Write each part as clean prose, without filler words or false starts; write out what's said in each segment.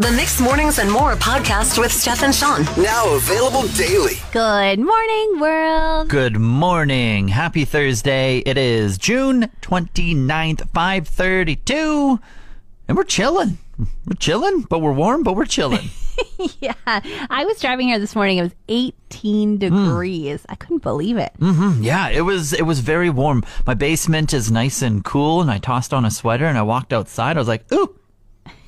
The Mixed Mornings and More podcast with Steph and Sean. Now available daily. Good morning, world. Good morning. Happy Thursday. It is June 29th, 5:32. And we're chilling. We're chilling, but we're warm, but we're chilling. Yeah. I was driving here this morning. It was 18 degrees. I couldn't believe it. Yeah, it was very warm. My basement is nice and cool, and I tossed on a sweater, and I walked outside. I was like, ooh.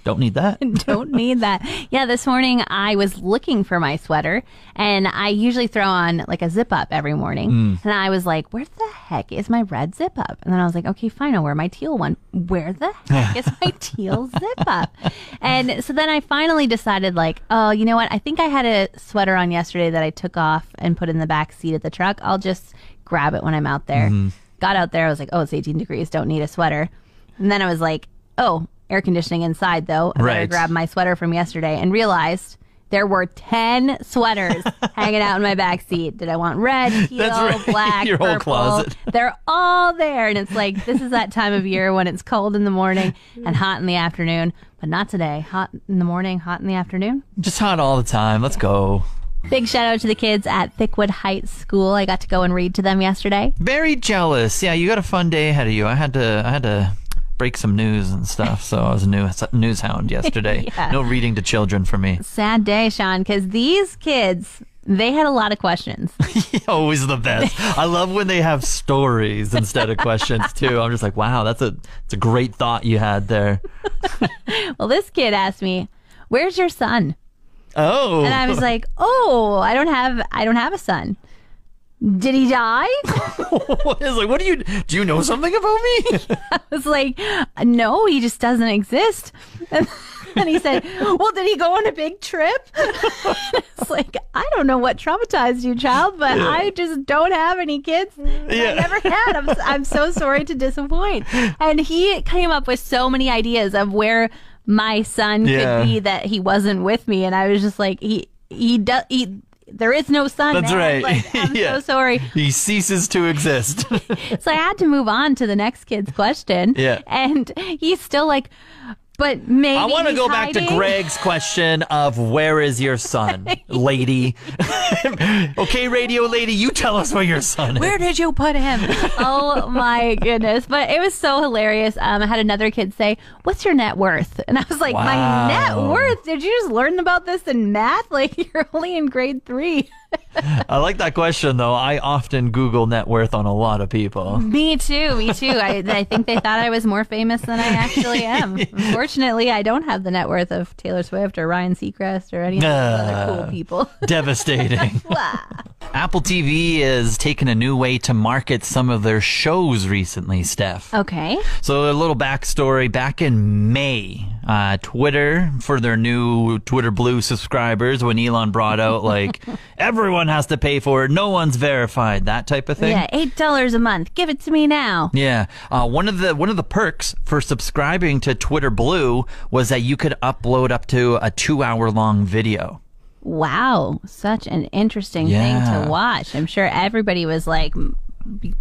Don't need that. Don't need that. Yeah, this morning I was looking for my sweater, and I usually throw on like a zip up every morning. And I was like, where the heck is my red zip up? And then I was like, okay, fine, I'll wear my teal one. Where the heck is my teal zip up? And so then I finally decided, like, oh, you know what? I think I had a sweater on yesterday that I took off and put in the back seat of the truck. I'll just grab it when I'm out there. Got out there. I was like, oh, it's 18 degrees. Don't need a sweater. And then I was like, oh, air conditioning inside, though. I better grab my sweater from yesterday, and realized there were 10 sweaters hanging out in my back seat. Did I want red, teal, black, Your purple? whole closet. They're all there, and it's like, this is that time of year when it's cold in the morning and hot in the afternoon, but not today. Hot in the morning, hot in the afternoon. Just hot all the time. Let's go. Big shout out to the kids at Thickwood Heights School. I got to go and read to them yesterday. Very jealous. Yeah, you got a fun day ahead of you. I had to break some news and stuff, so I was a news hound yesterday. Yeah. No reading to children for me. Sad day, Sean, because these kids, they had a lot of questions. Always the best. I love when they have stories instead of questions too. I'm just like, wow, that's a great thought you had there. Well, this kid asked me, where's your son? Oh. And I was like, oh, I don't have a son. Did he die? It's like, do you know something about me? I was like, no, he just doesn't exist. And he said, well, did he go on a big trip? It's like, I don't know what traumatized you, child, but I just don't have any kids. I never had. I'm so sorry to disappoint. And he came up with so many ideas of where my son could be that he wasn't with me. And I was just like, there is no son. That's man. right. Like, I'm so sorry. He ceases to exist. So I had to move on to the next kid's question. Yeah. And he's still like, but maybe I want to go back to hiding. Greg's question of where is your son, lady? Okay, radio lady, you tell us where your son is. Where did you put him? Oh my goodness. But it was so hilarious. I had another kid say, what's your net worth? And I was like, Wow. my net worth? Did you just learn about this in math? Like, you're only in grade 3. I like that question, though. I often Google net worth on a lot of people. Me too. I think they thought I was more famous than I actually am. Unfortunately, I don't have the net worth of Taylor Swift or Ryan Seacrest or any of those other cool people. Devastating. Apple TV is taking a new way to market some of their shows recently, Steph. Okay. So a little backstory. Back in May, Twitter, for their new Twitter Blue subscribers, when Elon brought out, like, everyone has to pay for it, no one's verified, that type of thing. Yeah, $8 a month. Give it to me now. Yeah. One of the perks for subscribing to Twitter Blue was that you could upload up to a 2-hour-long video. Wow, such an interesting thing to watch. I'm sure everybody was like,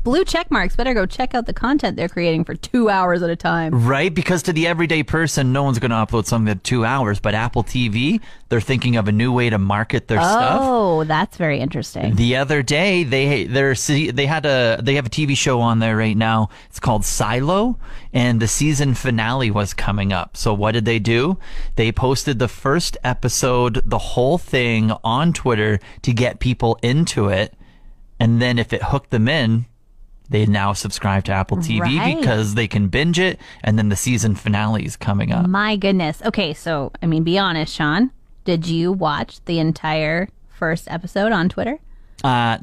blue check marks, better go check out the content they're creating for 2 hours at a time. Right, because to the everyday person, no one's going to upload something at 2 hours, but Apple TV, they're thinking of a new way to market their stuff. Oh, that's very interesting. The other day, they have a TV show on there right now. It's called Silo, and the season finale was coming up. So what did they do? They posted the first episode, the whole thing, on Twitter to get people into it. And then if it hooked them in, they now subscribe to Apple TV because they can binge it. And then the season finale is coming up. My goodness. Okay, so, I mean, be honest, Sean. Did you watch the entire first episode on Twitter? I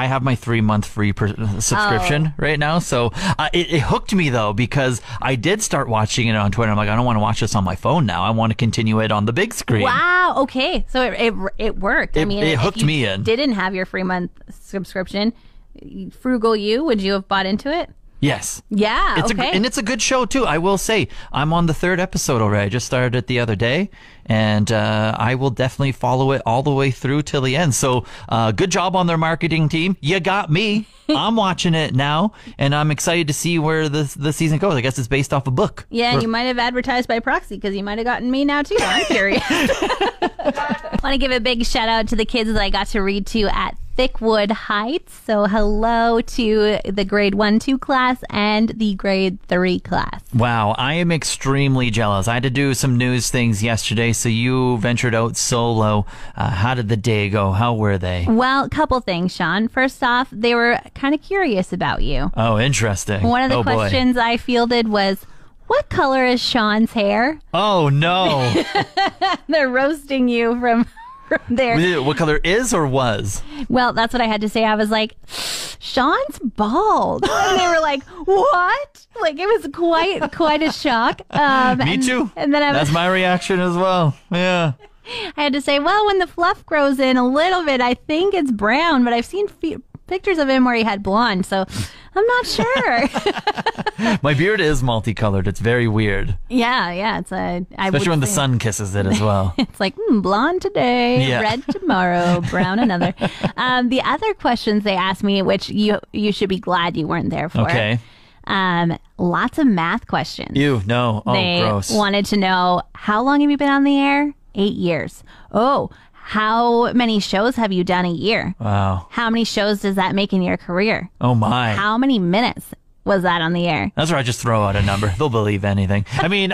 have my 3-month free subscription right now. So it hooked me, though, because I did start watching it on Twitter. I'm like, I don't want to watch this on my phone now. I want to continue it on the big screen. Wow. Okay. So it worked. I mean, it hooked me in. Didn't have your free month subscription. Frugal you, would you have bought into it? Yes. Yeah. Okay. And it's a good show, too. I will say, I'm on the 3rd episode already. I just started it the other day, and I will definitely follow it all the way through till the end. So good job on their marketing team. You got me. I'm watching it now, and I'm excited to see where the season goes. I guess it's based off a book. Yeah, and you might have advertised by proxy because you might have gotten me now, too. I'm curious. Want to give a big shout out to the kids that I got to read to at Thickwood Heights. So hello to the grade 1-2 class and the grade 3 class. Wow, I am extremely jealous. I had to do some news things yesterday, so you ventured out solo. How did the day go? How were they? Well, a couple things, Sean. First off, they were kind of curious about you. Oh, interesting. One of the questions I fielded was, what color is Sean's hair? Oh, no. They're roasting you from there. What color is or was? Well, that's what I had to say. I was like, Sean's bald. And they were like, what? Like, it was quite a shock. Me too. And then that's my reaction as well. Yeah. I had to say, well, when the fluff grows in a little bit, I think it's brown, but I've seen pictures of him where he had blonde, so I'm not sure. My beard is multicolored. It's very weird. Yeah. It's especially when the sun kisses it as well. It's like blonde today, red tomorrow, brown another. The other questions they asked me, which you should be glad you weren't there for. Okay. Lots of math questions. Ew, no. Oh, they gross. wanted to know, how long have you been on the air? 8 years. Oh, how many shows have you done a year? Wow. How many shows does that make in your career? Oh, my. How many minutes was that on the air? That's where I just throw out a number. They'll believe anything. I mean,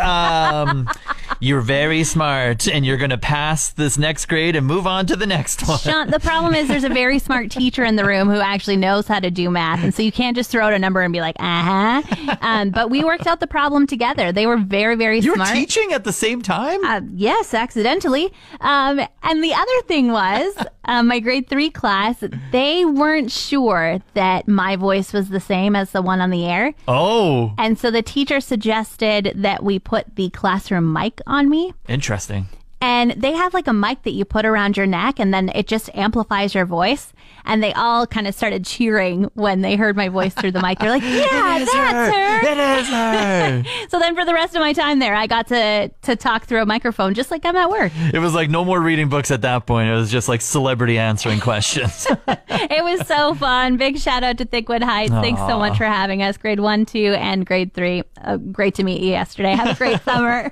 you're very smart, and you're going to pass this next grade and move on to the next one. Sean, the problem is there's a very smart teacher in the room who actually knows how to do math, and so you can't just throw out a number and be like, but we worked out the problem together. They were very, very you smart. You were teaching at the same time? Yes, accidentally. And the other thing was, my grade 3 class, they weren't sure that my voice was the same as the one on the air. Oh. And so the teacher suggested that we put the classroom mic on me. Interesting. And they have like a mic that you put around your neck, and then it just amplifies your voice. And they all kind of started cheering when they heard my voice through the mic. They're like, yeah, that's her. It is her. So then for the rest of my time there, I got to talk through a microphone just like I'm at work. It was like no more reading books at that point. It was just like celebrity answering questions. It was so fun. Big shout out to Thickwood Heights. Aww. Thanks so much for having us. Grade 1, 2, and grade 3. Great to meet you yesterday. Have a great summer.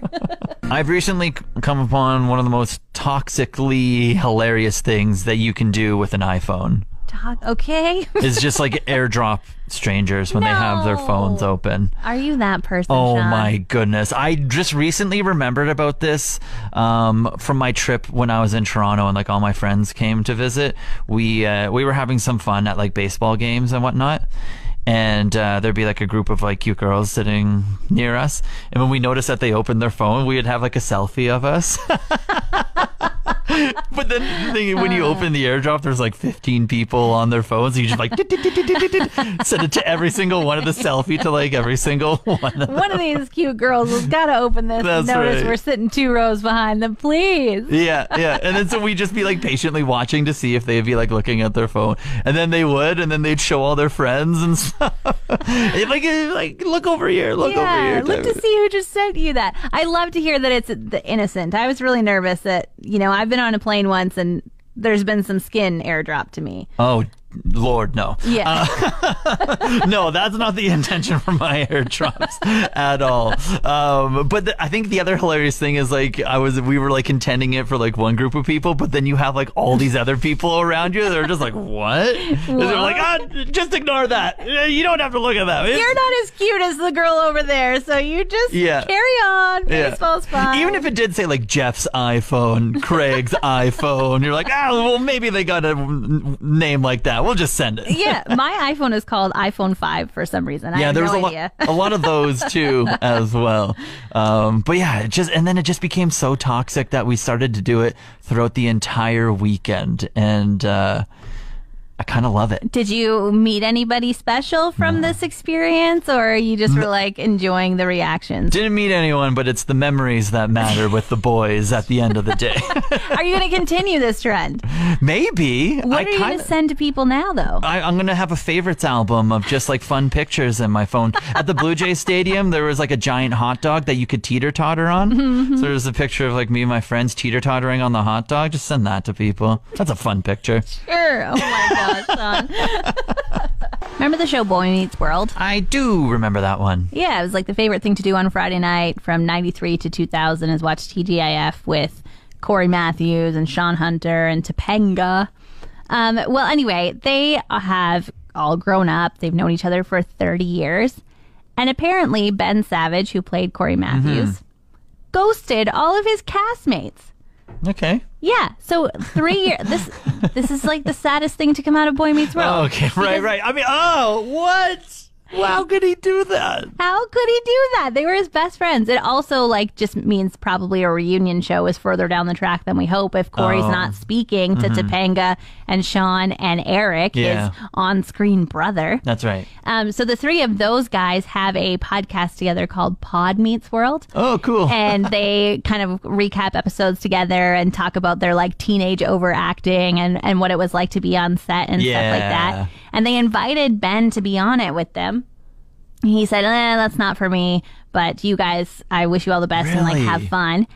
I've recently come upon one of the most toxically hilarious things that you can do with an iPhone. Okay. It's just like airdrop strangers when they have their phones open. Are you that person, Oh, Sean? my goodness. I just recently remembered about this from my trip when I was in Toronto and like all my friends came to visit. We were having some fun at like baseball games and whatnot. And there'd be like a group of like cute girls sitting near us. And when we noticed that they opened their phone, we would have like a selfie of us. But then when you open the airdrop, there's like 15 people on their phones. And you just like send it to every single one of the selfie to like every single one. One of these cute girls has got to open this and notice right. We're sitting 2 rows behind them. Please. Yeah. And then so we'd just be like patiently watching to see if they'd be like looking at their phone. And then they would, and then they'd show all their friends and stuff. like look over here, look over here. Look to see who just sent you that. I love to hear that it's the innocent. I was really nervous that, I've been on a plane once and there's been some skin airdropped to me. Oh, Lord, no. Yeah. No, that's not the intention for my airdrops at all. But I think the other hilarious thing is like we were like intending it for like one group of people, but then you have like all these other people around you. They're just like, what? And they're like, just ignore that. You don't have to look at that. You're not as cute as the girl over there, so you just carry on. Baseball's fun. Even if it did say like Jeff's iPhone, Craig's iPhone, you're like, well, maybe they got a name like that. We'll just send it. Yeah, my iPhone is called iPhone 5 for some reason. I have there's no idea. a lot of those too as well. But yeah, it just became so toxic that we started to do it throughout the entire weekend. And I kind of love it. Did you meet anybody special from this experience, or you just were like enjoying the reactions? Didn't meet anyone, but it's the memories that matter with the boys at the end of the day. Are you going to continue this trend? Maybe. What are you going to send to people now, though? I'm going to have a favorites album of just like fun pictures in my phone. At the Blue Jays Stadium, there was like a giant hot dog that you could teeter-totter on. So there's a picture of like me and my friends teeter-tottering on the hot dog. Just send that to people. That's a fun picture. Sure. Oh my gosh, Sean. Remember the show Boy Meets World? I do remember that one. Yeah, it was like the favorite thing to do on Friday night from 93 to 2000 is watch TGIF with Corey Matthews and Sean Hunter and Topanga. Well, anyway, they have all grown up. They've known each other for 30 years. And apparently Ben Savage, who played Corey Matthews, ghosted all of his castmates. Okay. Yeah, so 3 years. This is like the saddest thing to come out of Boy Meets World. Oh, okay, right. I mean, what? How could he do that? How could he do that? They were his best friends. It also like just means probably a reunion show is further down the track than we hope if Corey's not speaking to Topanga and Sean and Eric, his on-screen brother. That's right. So the three of those guys have a podcast together called Pod Meets World. Oh, cool. And they kind of recap episodes together and talk about their like teenage overacting and what it was like to be on set and stuff like that. And they invited Ben to be on it with them. He said, that's not for me, but you guys, I wish you all the best and like have fun.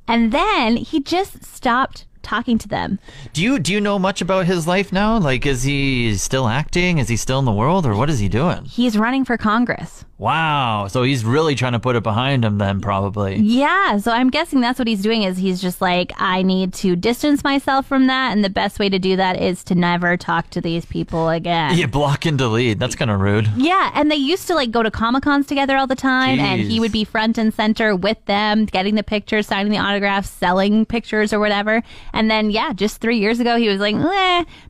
And then he just stopped talking to them. Do you know much about his life now? Like, is he still acting? Is he still in the world, or what is he doing? He's running for Congress. Wow. So he's really trying to put it behind him then, probably. Yeah. So I'm guessing that's what he's doing is he's just like, I need to distance myself from that. And the best way to do that is to never talk to these people again. Yeah, block and delete. That's kind of rude. Yeah. And they used to like go to Comic-Cons together all the time. And he would be front and center with them, getting the pictures, signing the autographs, selling pictures or whatever. And then, just 3 years ago, he was like,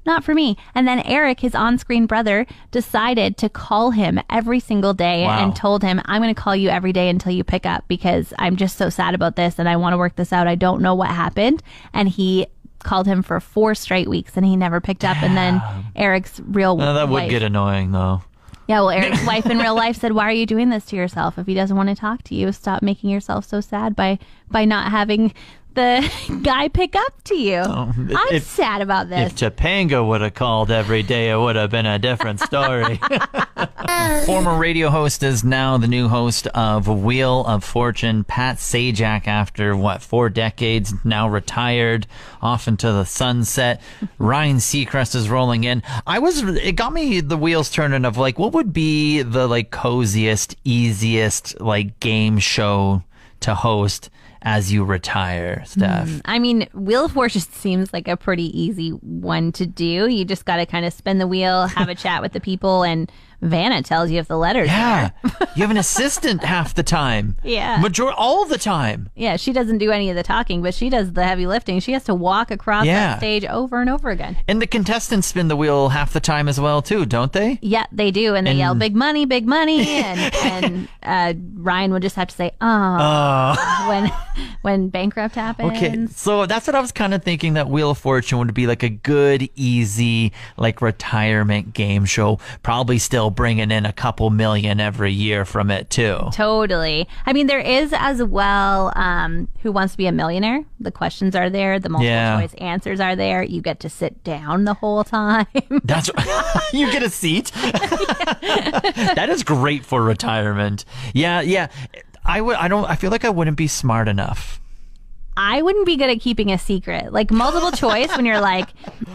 not for me. And then Eric, his on-screen brother, decided to call him every single day and told him, I'm going to call you every day until you pick up because I'm just so sad about this and I want to work this out. I don't know what happened. And he called him for 4 straight weeks and he never picked up. And then Eric's real wife. That would get annoying, though. Yeah, well, Eric's wife in real life said, why are you doing this to yourself? If he doesn't want to talk to you, stop making yourself so sad by not having the guy pick up to you. I'm sad about this. If Topanga would have called every day, it would have been a different story. Former radio host is now the new host of Wheel of Fortune. Pat Sajak, after 4 decades, now retired, off into the sunset. Ryan Seacrest is rolling in. It got me the wheels turning of like, what would be the like coziest, easiest like game show to host as you retire, Steph? I mean, Wheel of Fortune seems like a pretty easy one to do. You just got to kind of spin the wheel, have a chat with the people, and Vanna tells you if the letters are. You have an assistant half the time. Yeah. All the time. Yeah, she doesn't do any of the talking, but she does the heavy lifting. She has to walk across that stage over and over again. And the contestants spin the wheel half the time as well, too, don't they? Yeah, they do. And they yell, big money, big money. And Ryan would just have to say, when bankrupt happens. Okay, so that's what I was kind of thinking, that Wheel of Fortune would be like a good, easy, like retirement game show. Probably still bringing in a couple million every year from it, too. Totally. I mean, there is as well Who Wants to Be a Millionaire? The questions are there. The multiple choice answers are there. You get to sit down the whole time. That's you get a seat. That is great for retirement. Yeah. I feel like I wouldn't be smart enough. I wouldn't be good at keeping a secret. Like multiple choice when you're like,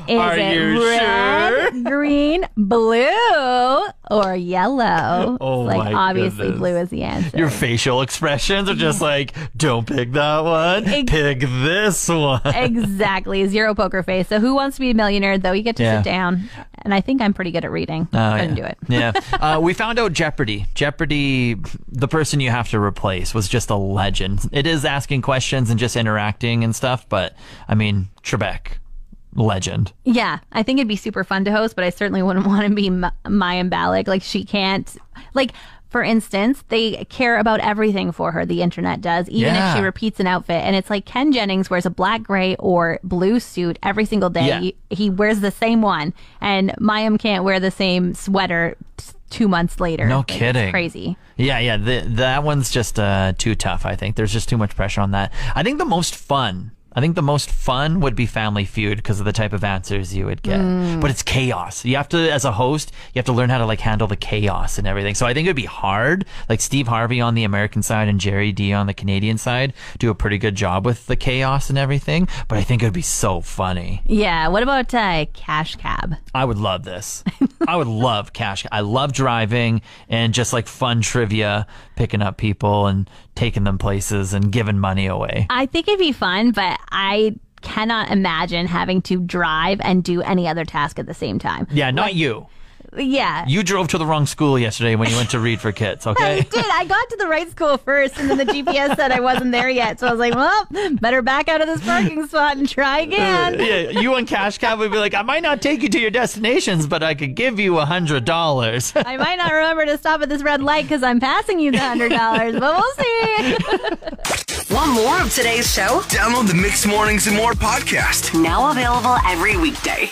is it red, green, blue, or yellow? Oh, like my obviously goodness. blue is the answer. Your facial expressions are just like, don't pick that one, pick this one. Exactly. 0 poker face. So Who Wants to Be a Millionaire, though? You get to sit down. And I think I'm pretty good at reading. Couldn't do it. Yeah. We found out Jeopardy, the person you have to replace, was just a legend. It is asking questions and just interacting and stuff, but I mean, Trebek, legend. Yeah, I think it'd be super fun to host, but I certainly wouldn't want to be Mayim Bialik. Like, she can't, like, for instance, they care about everything for her. The internet does, even if she repeats an outfit. And it's like Ken Jennings wears a black, gray, or blue suit every single day. Yeah. He wears the same one. And Mayim can't wear the same sweater 2 months later. No Like, kidding. It's crazy. Yeah. That one's just too tough, I think. There's just too much pressure on that. I think the most fun would be Family Feud because of the type of answers you would get. But it's chaos. You have to, as a host, you have to learn how to like handle the chaos and everything. So I think it would be hard. Like Steve Harvey on the American side and Jerry D on the Canadian side do a pretty good job with the chaos and everything. But I think it would be so funny. Yeah. What about Cash Cab? I would love this. I would love cash. I love driving and just like fun trivia, picking up people and taking them places and giving money away. I think it'd be fun, but I cannot imagine having to drive and do any other task at the same time. Yeah, not you. Yeah. You drove to the wrong school yesterday when you went to Read for Kids, I okay? did. I got to the right school first, and then the GPS said I wasn't there yet. So I was like, well, better back out of this parking spot and try again. Yeah, you and Cash Cab would be like, I might not take you to your destinations, but I could give you $100. I might not remember to stop at this red light because I'm passing you the $100, but we'll see. Want more of today's show? Download the Mixed Mornings and More podcast. Now available every weekday.